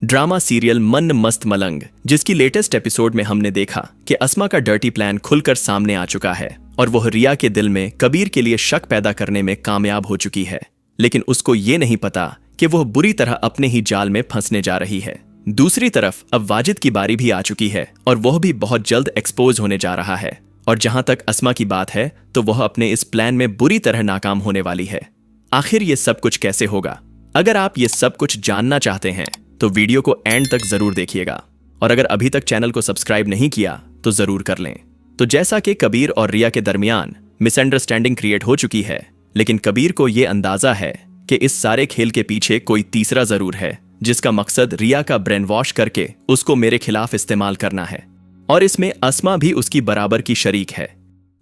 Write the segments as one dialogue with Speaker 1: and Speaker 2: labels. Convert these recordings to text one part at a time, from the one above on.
Speaker 1: Drama serial मन मस्त मलंग, जिसकी लेटेस्ट एपिसोड में हमने देखा कि अस्मा का डर्टी प्लान खुलकर सामने आ चुका है और वह रिया के दिल में कबीर के लिए शक पैदा करने में कामयाब हो चुकी है। लेकिन उसको ये नहीं पता कि वह बुरी तरह अपने ही जाल में फंसने जा रही है। दूसरी तरफ अब वाजिद की बारी भी आ चुकी है और वह भी बहुत जल्द एक्सपोज होने जा रहा है। और जहां तक अस्मा की बात है तो वह अपने इस प्लान में बुरी तरह नाकाम होने वाली है। आखिर ये सब कुछ कैसे होगा? अगर आप ये सब कुछ जानना चाहते हैं तो वीडियो को एंड तक जरूर देखिएगा। और अगर अभी तक चैनल को सब्सक्राइब नहीं किया तो जरूर कर लें। तो जैसा कि कबीर और रिया के दरमियान मिसअंडरस्टैंडिंग क्रिएट हो चुकी है, लेकिन कबीर को यह अंदाजा है कि इस सारे खेल के पीछे कोई तीसरा जरूर है, जिसका मकसद रिया का ब्रेन वॉश करके उसको मेरे खिलाफ इस्तेमाल करना है। और इसमें अस्मा भी उसकी बराबर की शरीक है।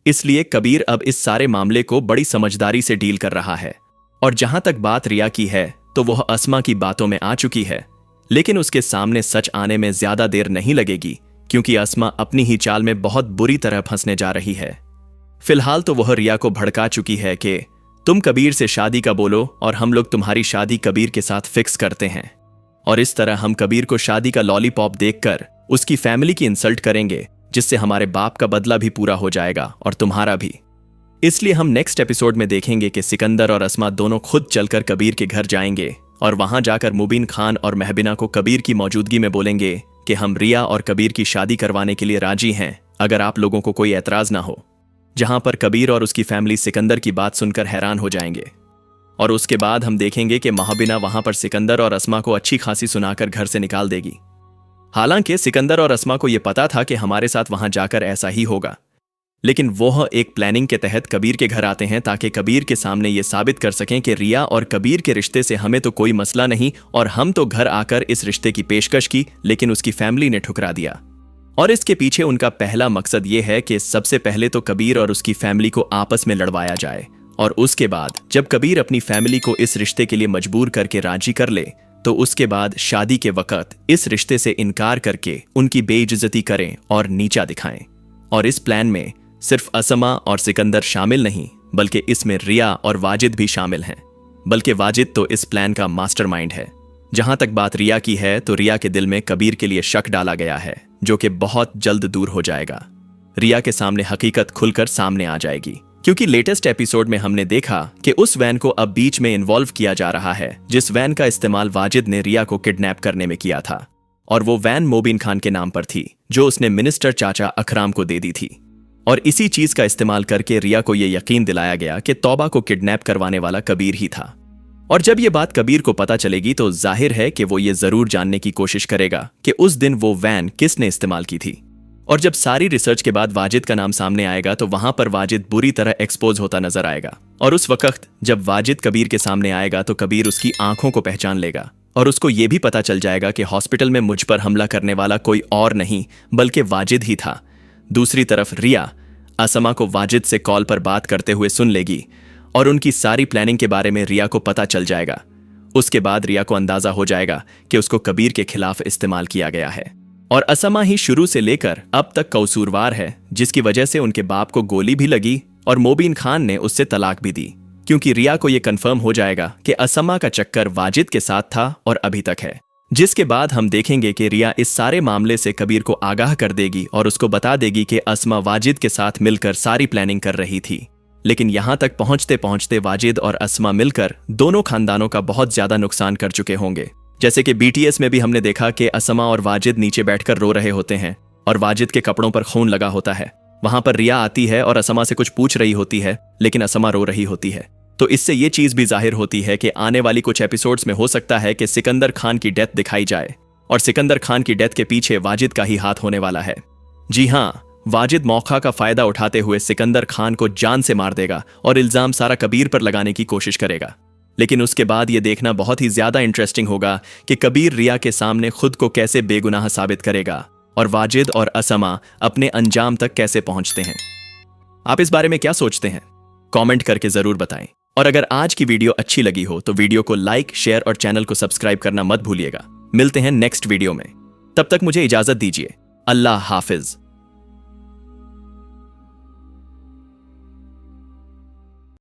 Speaker 1: इसलिए कबीर अब इस सारे मामले को बड़ी समझदारी से डील कर रहा है। और जहां तक बात रिया की है तो वह अस्मा की बातों में आ चुकी है, लेकिन उसके सामने सच आने में ज्यादा देर नहीं लगेगी, क्योंकि अस्मा अपनी ही चाल में बहुत बुरी तरह फंसने जा रही है। फिलहाल तो वह रिया को भड़का चुकी है कि तुम कबीर से शादी का बोलो और हम लोग तुम्हारी शादी कबीर के साथ फिक्स करते हैं। और इस तरह हम कबीर को शादी का लॉलीपॉप देखकर उसकी फैमिली की इंसल्ट करेंगे, जिससे हमारे बाप का बदला भी पूरा हो जाएगा और तुम्हारा भी। इसलिए हम नेक्स्ट एपिसोड में देखेंगे कि सिकंदर और अस्मा दोनों खुद चलकर कबीर के घर जाएंगे और वहां जाकर मुबीन खान और महबिना को कबीर की मौजूदगी में बोलेंगे कि हम रिया और कबीर की शादी करवाने के लिए राजी हैं, अगर आप लोगों को कोई एतराज ना हो। जहां पर कबीर और उसकी फैमिली सिकंदर की बात सुनकर हैरान हो जाएंगे। और उसके बाद हम देखेंगे कि महबिना वहां पर सिकंदर और अस्मा को अच्छी खासी सुनाकर घर से निकाल देगी। हालांकि सिकंदर और अस्मा को यह पता था कि हमारे साथ वहां जाकर ऐसा ही होगा, लेकिन वह एक प्लानिंग के तहत कबीर के घर आते हैं ताकि कबीर के सामने ये साबित कर सकें कि रिया और कबीर के रिश्ते से हमें तो कोई मसला नहीं, और हम तो घर आकर इस रिश्ते की पेशकश की, लेकिन उसकी फैमिली ने ठुकरा दिया। और इसके पीछे उनका पहला मकसद ये है कि सबसे पहले तो कबीर और उसकी फैमिली को आपस में लड़वाया जाए, और उसके बाद जब कबीर अपनी फैमिली को इस रिश्ते के लिए मजबूर करके राजी कर ले तो उसके बाद शादी के वक्त इस रिश्ते से इनकार करके उनकी बेइज्जती करें और नीचा दिखाएं। और इस प्लान में सिर्फ अस्मा और सिकंदर शामिल नहीं, बल्कि इसमें रिया और वाजिद भी शामिल हैं। बल्कि वाजिद तो इस प्लान का मास्टरमाइंड है। जहां तक बात रिया की है तो रिया के दिल में कबीर के लिए शक डाला गया है, जो कि बहुत जल्द दूर हो जाएगा। रिया के सामने हकीकत खुलकर सामने आ जाएगी, क्योंकि लेटेस्ट एपिसोड में हमने देखा कि उस वैन को अब बीच में इन्वॉल्व किया जा रहा है, जिस वैन का इस्तेमाल वाजिद ने रिया को किडनैप करने में किया था। और वो वैन मुबीन खान के नाम पर थी, जो उसने मिनिस्टर चाचा अखराम को दे दी थी। और इसी चीज का इस्तेमाल करके रिया को यह यकीन दिलाया गया कि तौबा को किडनैप करवाने वाला कबीर ही था। और जब यह बात कबीर को पता चलेगी तो जाहिर है कि वो ये जरूर जानने की कोशिश करेगा कि उस दिन वो वैन किसने इस्तेमाल की थी। और जब सारी रिसर्च के बाद वाजिद का नाम सामने आएगा तो वहां पर वाजिद बुरी तरह एक्सपोज होता नजर आएगा। और उस वक्त जब वाजिद कबीर के सामने आएगा तो कबीर उसकी आंखों को पहचान लेगा और उसको यह भी पता चल जाएगा कि हॉस्पिटल में मुझ पर हमला करने वाला कोई और नहीं बल्कि वाजिद ही था। दूसरी तरफ रिया अस्मा को वाजिद से कॉल पर बात करते हुए सुन लेगी और उनकी सारी प्लानिंग के बारे में रिया को पता चल जाएगा। उसके बाद रिया को अंदाजा हो जाएगा कि उसको कबीर के खिलाफ इस्तेमाल किया गया है और अस्मा ही शुरू से लेकर अब तक कसूरवार है, जिसकी वजह से उनके बाप को गोली भी लगी और मुबीन खान ने उससे तलाक भी दी, क्योंकि रिया को यह कंफर्म हो जाएगा कि अस्मा का चक्कर वाजिद के साथ था और अभी तक है। जिसके बाद हम देखेंगे कि रिया इस सारे मामले से कबीर को आगाह कर देगी और उसको बता देगी कि अस्मा वाजिद के साथ मिलकर सारी प्लानिंग कर रही थी। लेकिन यहां तक पहुंचते पहुंचते वाजिद और अस्मा मिलकर दोनों खानदानों का बहुत ज्यादा नुकसान कर चुके होंगे। जैसे कि BTS में भी हमने देखा कि अस्मा और वाजिद नीचे बैठकर रो रहे होते हैं और वाजिद के कपड़ों पर खून लगा होता है। वहां पर रिया आती है और अस्मा से कुछ पूछ रही होती है, लेकिन अस्मा रो रही होती है। तो इससे ये चीज भी जाहिर होती है कि आने वाली कुछ एपिसोड्स में हो सकता है कि सिकंदर खान की डेथ दिखाई जाए और सिकंदर खान की डेथ के पीछे वाजिद का ही हाथ होने वाला है। जी हां, वाजिद मौका का फायदा उठाते हुए सिकंदर खान को जान से मार देगा और इल्जाम सारा कबीर पर लगाने की कोशिश करेगा। लेकिन उसके बाद यह देखना बहुत ही ज्यादा इंटरेस्टिंग होगा कि कबीर रिया के सामने खुद को कैसे बेगुनाह साबित करेगा और वाजिद और अस्मा अपने अंजाम तक कैसे पहुंचते हैं। आप इस बारे में क्या सोचते हैं? कमेंट करके जरूर बताएं। और अगर आज की वीडियो अच्छी लगी हो तो वीडियो को लाइक, शेयर और चैनल को सब्सक्राइब करना मत भूलिएगा। मिलते हैं नेक्स्ट वीडियो में, तब तक मुझे इजाजत दीजिए। अल्लाह हाफिज।